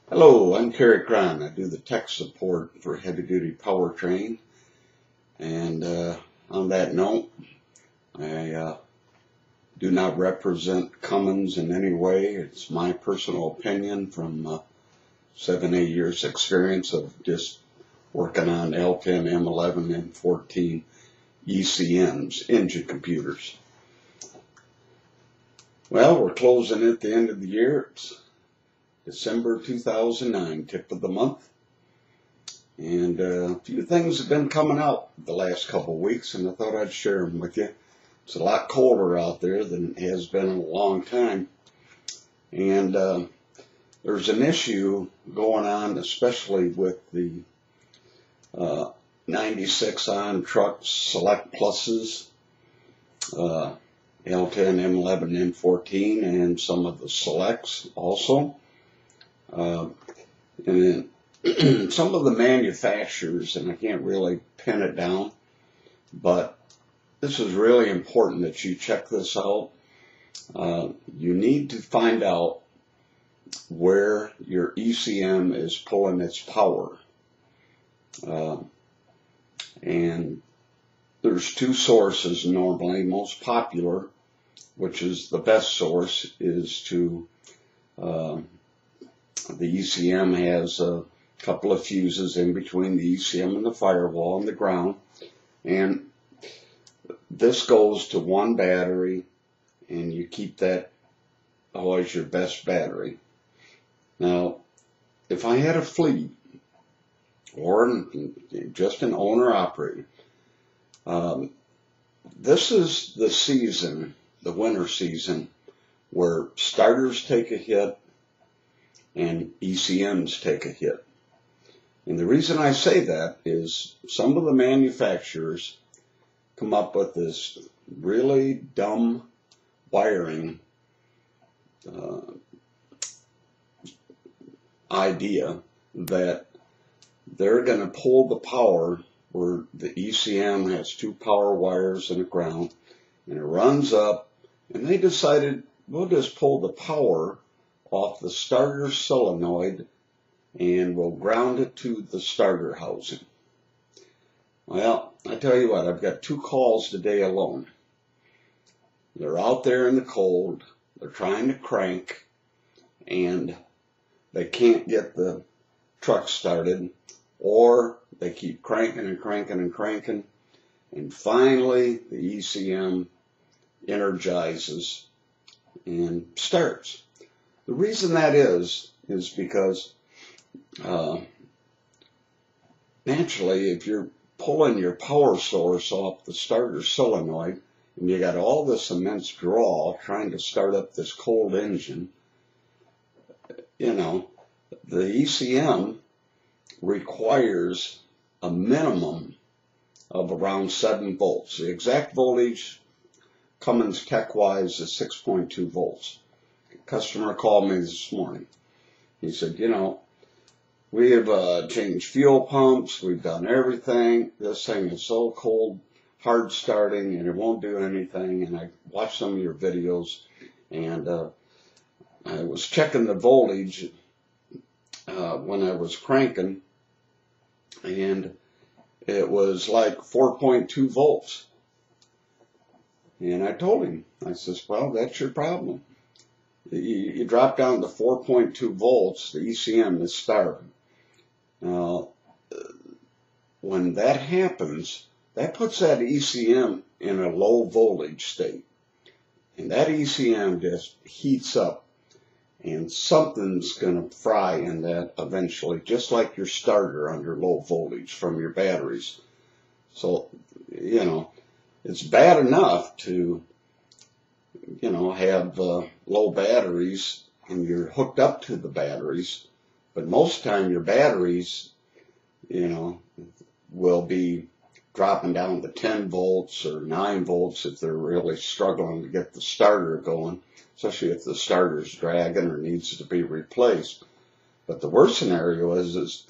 Hello, I'm Kerry Cron. I do the tech support for heavy-duty powertrain. And on that note, I do not represent Cummins in any way. It's my personal opinion from 7-8 years experience of just working on L10, M11, and 14 ECMs, engine computers. Well, we're closing at the end of the year. It's December 2009, tip of the month. And a few things have been coming out the last couple of weeks, and I thought I'd share them with you. It's a lot colder out there than it has been in a long time. And there's an issue going on, especially with the 96 on trucks, Select Pluses, L10, M11, N14, and some of the Selects also. And then some of the manufacturers, and I can't really pin it down, but this is really important that you check this out. You need to find out where your ECM is pulling its power. And there's two sources normally. Most popular, which is the best source, is to the ECM has a couple of fuses in between the ECM and the firewall and the ground. And this goes to one battery, and you keep that always your best battery. Now, if I had a fleet or just an owner-operator, this is the season, the winter season, where starters take a hit and ECMs take a hit. And the reason I say that is some of the manufacturers come up with this really dumb wiring idea that they're going to pull the power where the ECM has two power wires and a ground, and it runs up, and they decided we'll just pull the power off the starter solenoid and we'll ground it to the starter housing. Well, I tell you what, I've got 2 calls today alone. They're out there in the cold, they're trying to crank, and they can't get the truck started, or they keep cranking and cranking and cranking, and finally the ECM energizes and starts. The reason that is because naturally, if you're pulling your power source off the starter solenoid and you got all this immense draw trying to start up this cold engine, you know, the ECM requires a minimum of around 7 volts. The exact voltage, Cummins tech-wise, is 6.2 volts. Customer called me this morning. He said, you know, we have changed fuel pumps, we've done everything. This thing is so cold, hard starting, and it won't do anything. And I watched some of your videos, and I was checking the voltage when I was cranking, and it was like 4.2 volts. And I told him, I says, well, that's your problem. You drop down to 4.2 volts, the ECM is starving. Now, when that happens, that puts that ECM in a low voltage state. And that ECM just heats up, and something's going to fry in that eventually, just like your starter under low voltage from your batteries. So, you know, it's bad enough to have low batteries and you're hooked up to the batteries, but most time your batteries, will be dropping down to 10 volts or 9 volts if they're really struggling to get the starter going, especially if the starter's dragging or needs to be replaced. But the worst scenario is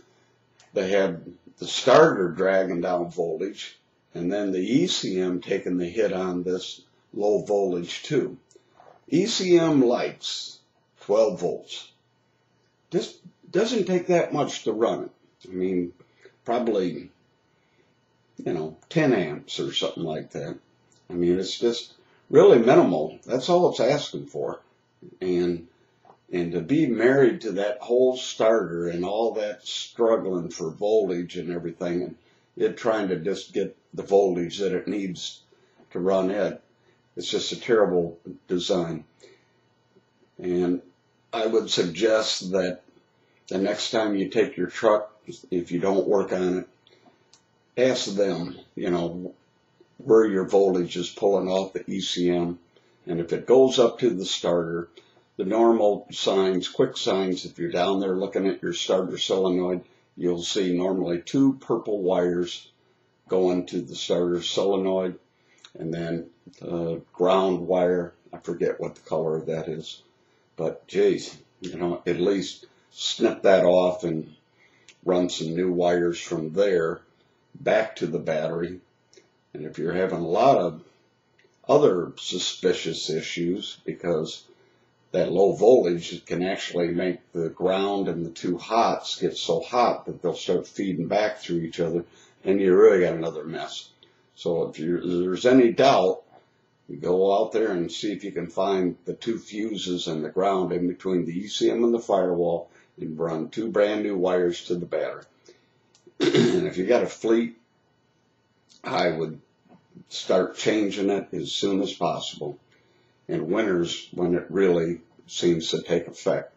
they have the starter dragging down voltage and then the ECM taking the hit on this low voltage too. ECM likes 12 volts. Just doesn't take that much to run it. I mean, probably, 10 amps or something like that. I mean, it's just really minimal. That's all it's asking for. And to be married to that whole starter and all that struggling for voltage and everything, and it trying to just get the voltage that it needs to run it, it's just a terrible design. And I would suggest that the next time you take your truck, if you don't work on it, ask them, where your voltage is pulling off the ECM. And if it goes up to the starter, the normal signs, quick signs, if you're down there looking at your starter solenoid, you'll see normally 2 purple wires going to the starter solenoid, and then the ground wire, I forget what the color of that is, but geez, at least snip that off and run some new wires from there back to the battery. And if you're having a lot of other suspicious issues, because that low voltage can actually make the ground and the 2 hots get so hot that they'll start feeding back through each other, and you really got another mess. So if there's any doubt, you go out there and see if you can find the 2 fuses and the ground in between the ECM and the firewall, and run 2 brand new wires to the battery. And if you got a fleet, I would start changing it as soon as possible. In winters, when it really seems to take effect,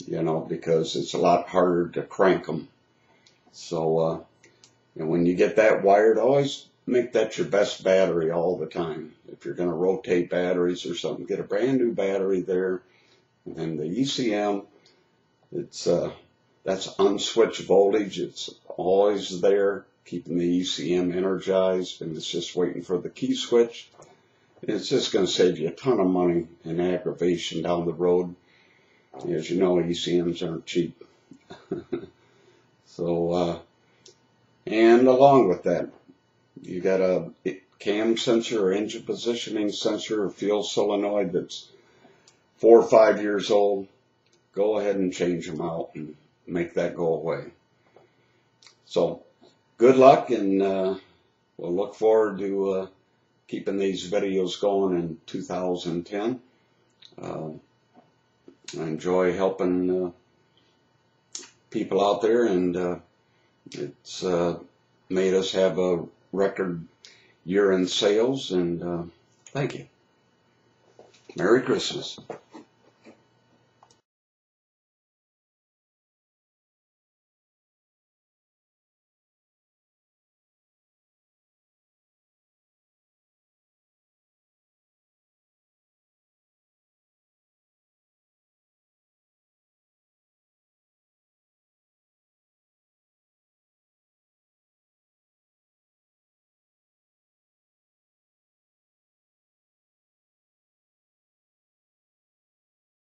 because it's a lot harder to crank them. So, and when you get that wired, always make that your best battery all the time. If you're going to rotate batteries or something, get a brand new battery there. And then the ECM, that's unswitched voltage. It's always there, keeping the ECM energized, and it's just waiting for the key switch. It's just going to save you a ton of money and aggravation down the road. As you know, ECMs aren't cheap. So, and along with that, you got a cam sensor or engine positioning sensor or fuel solenoid that's 4 or 5 years old. Go ahead and change them out and make that go away. So, good luck, and we'll look forward to keeping these videos going in 2010. I enjoy helping people out there, and it's made us have a record year in sales, and thank you. Merry Christmas.